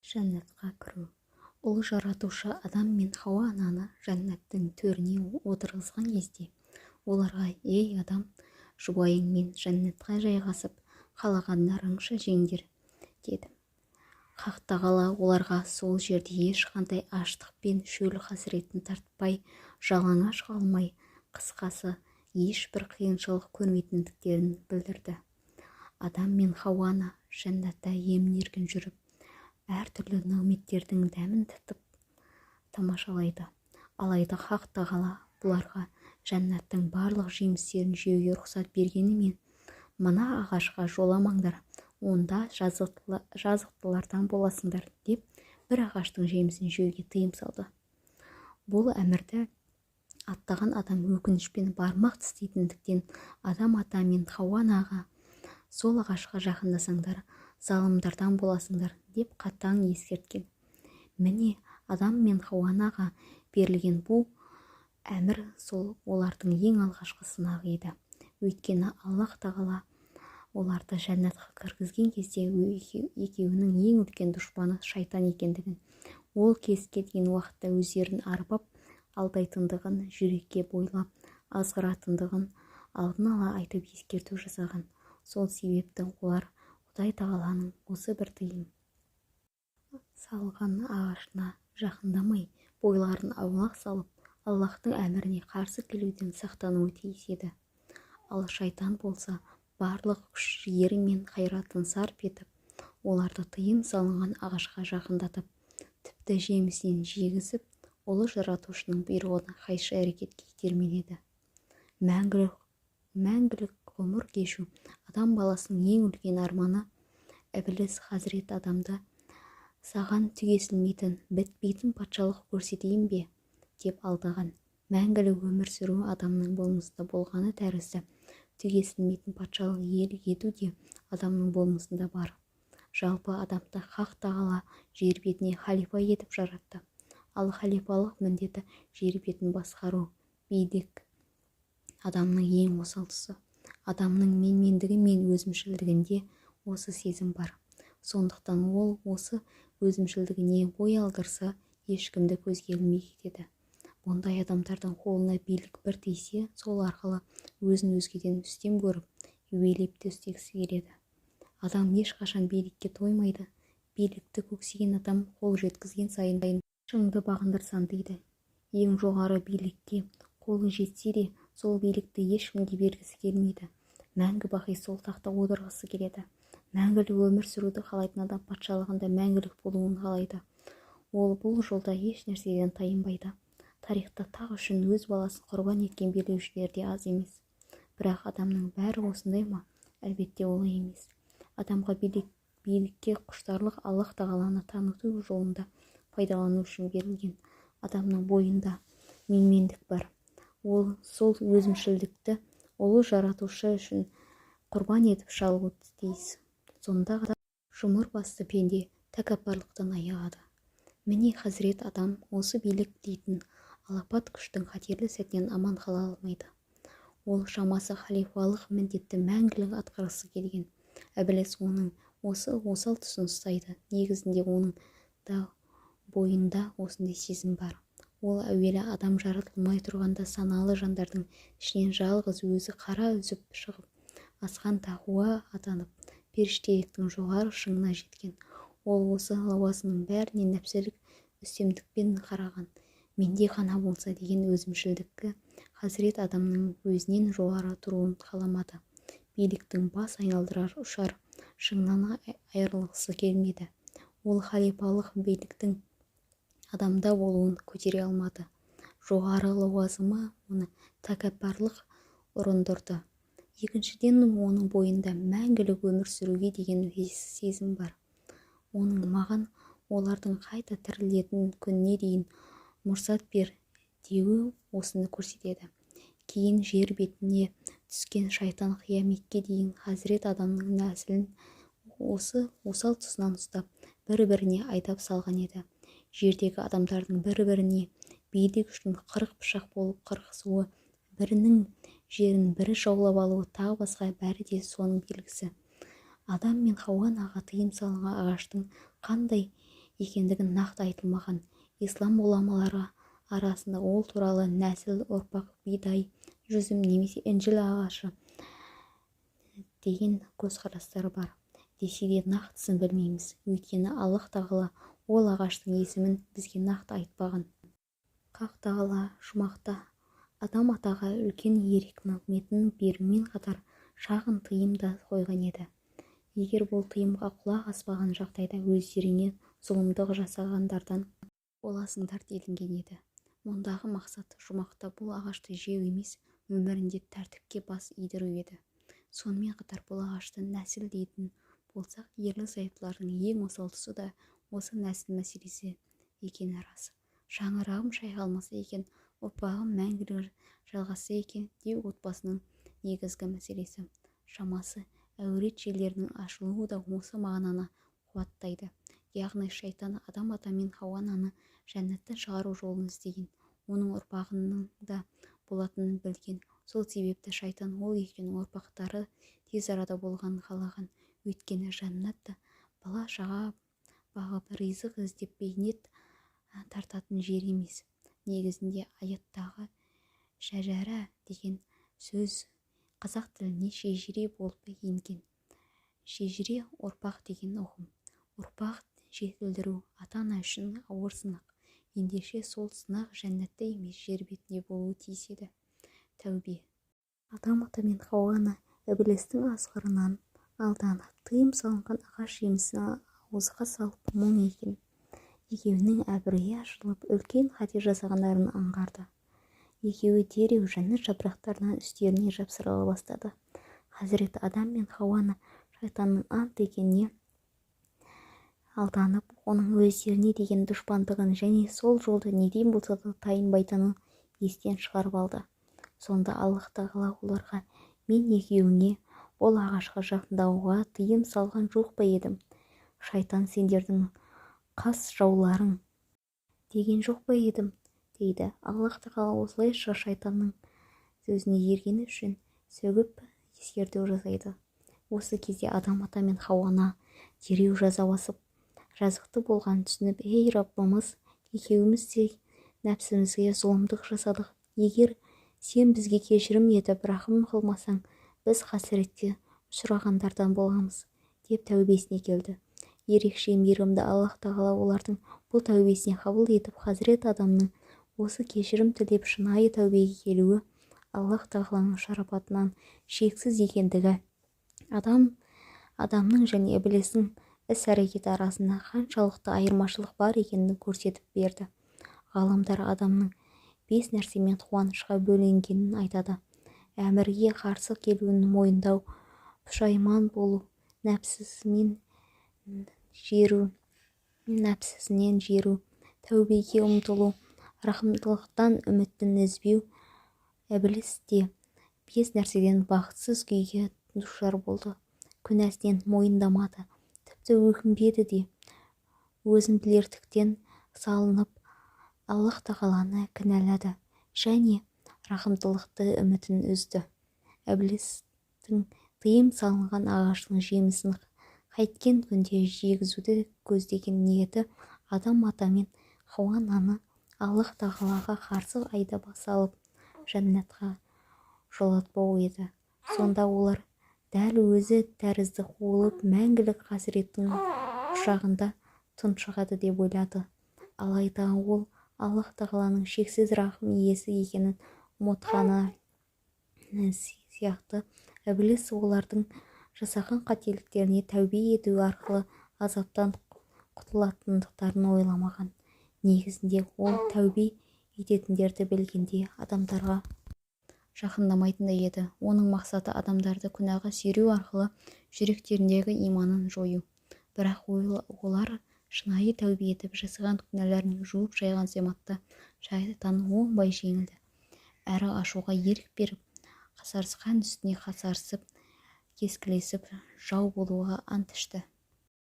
Жәннатқа кіру. Ұлы жаратушы адам мен Хауа ананы жәннаттың төріне отырғызған кезде, оларға: «Ей адам, жұбайыңмен жәннатқа жайғасып, қалағандарыңша жеңдер», деді. Хақ тағала оларға сол жерде ешқандай аштық пен шөл қасіретін тартпай, жалаңаш қалмай, қысқасы, ешбір қиыншылық көрмейтіндіктерін білдірді. Адам мен Хауаны жәннатта емін-еркін жүріп, әртүрлі нығметтердің дәмін татып тамашалайды. Алайда Хақ тағала бұларға жәннаттың барлық жемістерін жеуге рұқсат бергенімен, мына ағашқа жоламаңдар, онда жазықтылардан боласыңдар, деп бір ағаштың жемісін жеуге тыйым салды. Бұл әмірді аттаған адам өкінішпен бармақ тістейтіндіктен, адам ата мен Хауа анаға: «Сол ағашқа жақындасаңдар, залымдардан боласыңдар», деп қатаң ескерткен. Міне, адам мен Хауа анаға берілген бұл әмір сол олардың ең алғашқы сынағы еді. Өйткені Аллах тағала оларды жәннатқа кіргізген кезде екеуінің ең үлкен дұшпаны шайтан екендігін, ол кез келген уақытта өздерін арбап алдайтындығын, жүрекке бойлап азғыратындығын алдын ала айтып ескерту жасаған. Сол себепті олар Құдай тағаланың осы бір тыйым салған ағашына жақындамай, бойларын аулақ салып, Аллахтың әміріне қарсы келуден сақтануы тиіс еді. Ал шайтан болса, барлық күш-жігері мен қайратын сарп етіп, оларды тыйым салынған ағашқа жақындатып, тіпті жемісінен жегізіп, ұлы жаратушының бұйрығына қайшы әрекетке итермеледі. Мәңгілік ғұмыр кешу адам баласының ең үлкен арманы. Іблис Хазірет адамды: «Саған түгесілмейтін, бітпейтін патшалық көрсетейін бе?» деп алдаған. Мәңгілік өмір сүру адамның болмысында болғаны тәрізді, түгесілмейтін патшалық иелік ету де адамның болмысында бар. Жалпы адамды Хақ тағала жер бетіне халифа етіп жаратты. Ал халифалық міндеті жер бетін басқару, билік. Адамның ең осал тұсы. Адамның менмендігі мен өзімшілдігінде осы сезім бар. Сондықтан ол осы өзімшілдігіне бой алдырса, ешкімді көзге ілмей кетеді. Ондай адамдардың қолына билік бір тисе, сол арқылы өзін өзгеден үстем көріп, өйлеп төстегісі келеді. Адам ешқашан билікке тоймайды. Билікті көксеген адам қол жеткізген сайын шыңды бағындырсам дейді. Ең жоғары билікке қолы жетсе де, сол билікті ешкімге бергісі келмейді. Мәңгі бақи сол тақта отырғысы келеді. Мәңгілік өмір сүруді қалайтын адам патшалығында мәңгілік болуын қалайды. Ол бұл жолда еш нәрседен тайынбайды. Тарихта тақ үшін өз баласын құрбан еткен билеушілер де аз емес. Бірақ адамның бәрі осындай ма? Әлбетте олай емес. Адамға билікке құштарлық Аллах тағаланы таныту жолында пайдалану үшін берілген. Адамның бойында менмендік бар. Ол сол өзімшілдікті ұлы жаратушы үшін құрбан етіп шалуы тиіс. Сонда ғана жұмыр басты пенде тәкаппарлықтан аяғады. Міне Хазірет адам осы билік дейтін алапат күштің қатерлі сәтінен аман қала алмайды. Ол шамасы халифалық міндетті мәңгілік атқарғысы келген. Іблис оның осы осал тұсын ұстайды. Негізінде оның да бойында осындай сезім бар. Ол әуелі адам жаратылмай тұрғанда саналы жандардың ішінен жалғыз өзі қара үзіп шығып, асқан тақуа атанып, періштеліктің жоғары шыңына жеткен. Ол осы лауазымның бәріне нәпсілік үстемдікпен қараған. Менде ғана болса деген өзімшілдікті Хазірет адамның өзінен жоғары тұруын қаламады. Биліктің бас айналдырар ұшар шыңнан айырылғысы келмеді. Ол халифалық биліктің адамда болуын көтере алмады. Жоғары лауазымы оны тәкаппарлық ұрындырды. Екіншіден, оның бойында мәңгілік өмір сүруге деген сезім бар. Оның маған олардың қайта тірілетін күніне дейін мұрсат бер деуі осыны көрсетеді. Кейін жер бетіне түскен шайтан қияметке дейін Хазірет адамның нәсілін осы осал тұсынан ұстап, бір-біріне айдап салған еді. Жердегі адамдардың бір-біріне билік үшін 40 пышақ болып қырқысуы, бірінің жерін бірі жаулап алуы, тағы басқа бәрі де соның белгісі. Адам мен Хауа анаға тыйым салынған ағаштың қандай екендігі нақты айтылмаған. Ислам ғұламалары арасында ол туралы нәсіл, ұрпақ, бидай, жүзім немесе інжіл ағашы деген көзқарастар бар. Десе де нақтысын білмейміз. Өйткені Аллах тағала ол ағаштың есімін бізге нақты айтпаған. Хақ тағала жұмақта адам атаға үлкен ерік нығметін берумен қатар шағын тыйым да қойған еді. Егер бұл тыйымға құлақ аспаған жағдайда өздеріңе зұлымдық жасағандардан боласыңдар делінген еді. Мұндағы мақсат жұмақта бұл ағашты жеу емес, өмірінде тәртіпке бас идіру еді. Сонымен қатар бұл ағашты нәсіл дейтін болсақ, ерлі-зайыптылардың ең осал тұсы да осы нәсіл мәселесі екені рас. Шаңырағым шайқалмаса екен, ұрпағым мәңгілік жалғасса екен деу отбасының негізгі мәселесі. Шамасы әурет желерінің ашылуы да осы мағынаны қуаттайды. Яғни шайтан адам ата мен Хауа ананы жәннаттан шығару жолын іздеген, оның ұрпағының да болатынын білген. Сол себепті шайтан ол екеуінің ұрпақтары тез арада болғанын қалаған. Өйткені жәннатта бала шаға бағып ризық іздеп бейнет тартатын жер емес. Негізінде аяттағы шәжәрә деген сөз қазақ тіліне шежіре болып енген. Шежіре ұрпақ деген ұғым. Ұрпақ жетілдіру ата-ана үшін ауыр сынақ. Ендеше сол сынақ жәннатта емес жер бетінде болуы тиіс еді. Тәубе. Адам ата мен Хауа ана ібілістің азғырынан алданып, тыйым салынған ағаш жемісін ауызға салып мұң екен. Екеуінің әбірейі ашылып, үлкен қате жасағандарын аңғарды. Екеуі дереу жәннат жапырақтарынан үстеріне жапсырыла бастады. Хазіреті Адам мен Хауа ана шайтанның ант екеніне алданып, оның өздеріне деген дұшпандығын және сол жолды неден болса да тайынбайтынын естен шығарып алды. Сонда Аллах тағала оларға: мен екеуіңе ол ағашқа жақындауға тыйым салған жоқ па едім? Шайтан сендердің қас жауларың деген жоқ па едім? дейді. Аллах тағала осылайша шайтанның сөзіне ергені үшін сөгіп ескерту жасайды. Осы кезде Адам ата мен Хауа ана дереу жаза басып, жазықты болған түсініп: ей Раббымыз, екеуміз де нәпсімізге зұлымдық жасадық. Егер сен бізге кешірім етіп рахым қылмасаң, біз қасіретке ұшырағандардан боламыз, деп тәубесіне келді. Ерекше мейірімді Аллах тағала олардың бұл тәубесіне қабыл етіп, Хазірет Адамның осы кешірім тілеп шынайы тәубеге келуі Аллах тағаланың шарапатынан шексіз екендігі, адамның және іблістің іс-әрекеті арасында қаншалықты айырмашылық бар екенін көрсетіп берді. Ғалымдар адамның 5 нәрсемен қуанышқа бөленгенін айтады: әмірге қарсы келуін мойындау, пұшайман болу, нәпсісінен жеру, тәубеге ұмтылу, рахымдылықтан үмітін үзбеу. Ібліс те 5 нәрседен бақытсыз күйге душар болды. Күнәсінен мойындамады, тіпті өкінбеді де, өзін білерліктен салынып Аллах тағаланы кінәлады және рахымдылықты үмітін үзді. Іблістің тыйым салынған ағаштың жемісін қайткен күнде жегізуді көздеген ниеті Адам ата мен Хауа ананы Аллах тағалаға қарсы айдап салып жәннатқа жолатпау еді. Сонда олар дәл өзі тәрізді қуылып мәңгілік қасіреттің құшағында тұншығады деп ойлады. Алайда ол Аллах тағаланың шексіз рахым иесі екенін ұмытқаны сияқты, ібліс олардың жасаған қателіктеріне тәубе ету арқылы азаптан құтылатындықтарын ойламаған. Негізінде ол тәубе ететіндерді білгенде адамдарға жақындамайтын еді. Оның мақсаты адамдарды күнәға сүйреу арқылы жүректеріндегі иманын жою. Бірақ олар шынайы тәубе етіп жасаған күнәларын жуып шайған заматта шайтан оңбай жеңілді. Әрі ашуға ерік беріп, қасарысқан үстіне қасарысып, кескілесіп, жау болуға ант ішті.